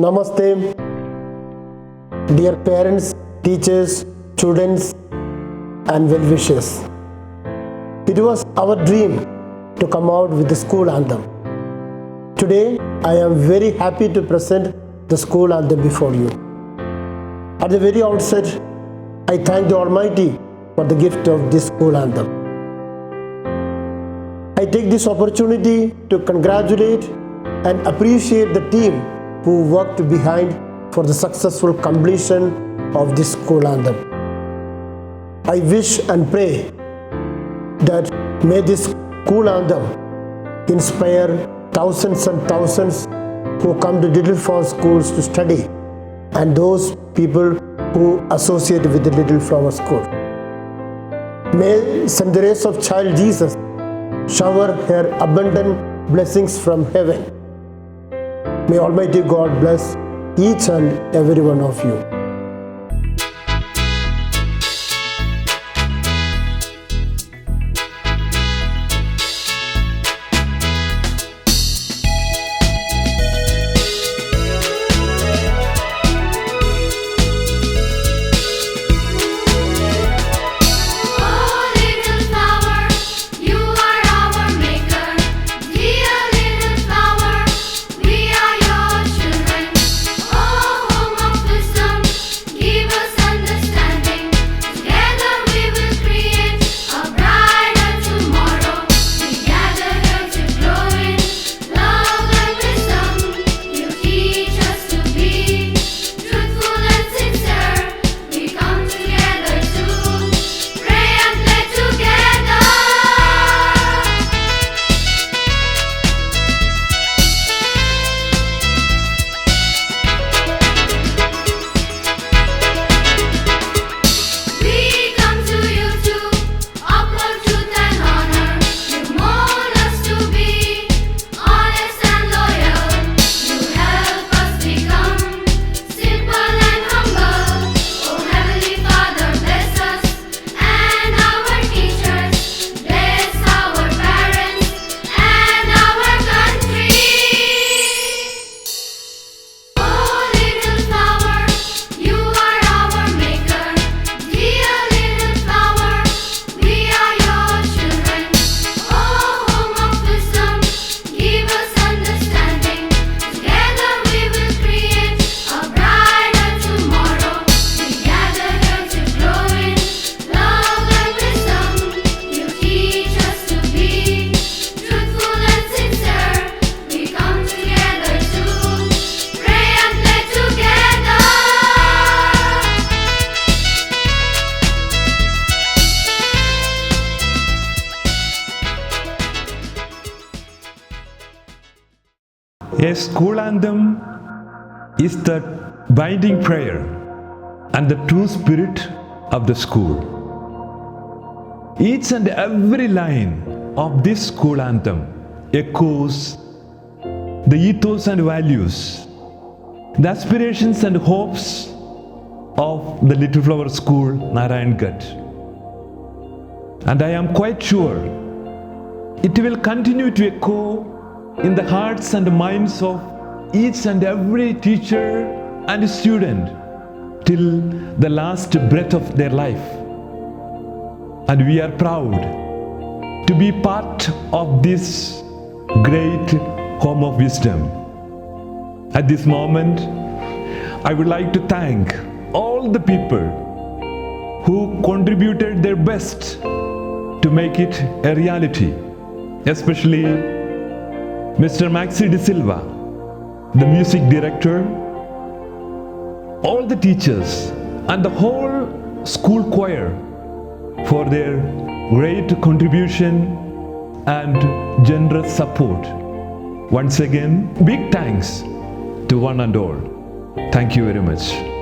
Namaste, dear parents, teachers, students, and well-wishers. It was our dream to come out with the school anthem. Today, I am very happy to present the school anthem before you. At the very outset, I thank the Almighty for the gift of this school anthem. I take this opportunity to congratulate and appreciate the team who worked behind for the successful completion of this school anthem. I wish and pray that may this school anthem inspire thousands and thousands who come to Little Flower schools to study and those people who associate with the Little Flower school. May St. Teresa of Child Jesus shower her abundant blessings from heaven. May Almighty God bless each and every one of you. A school anthem is the binding prayer and the true spirit of the school. Each and every line of this school anthem echoes the ethos and values, the aspirations and hopes of the Little Flower School, Narayangarh. And I am quite sure it will continue to echo in the hearts and minds of each and every teacher and student till the last breath of their life. And we are proud to be part of this great home of wisdom. At this moment, I would like to thank all the people who contributed their best to make it a reality, especially Mr. Maxy de Silva, the music director, all the teachers and the whole school choir for their great contribution and generous support. Once again, big thanks to one and all. Thank you very much.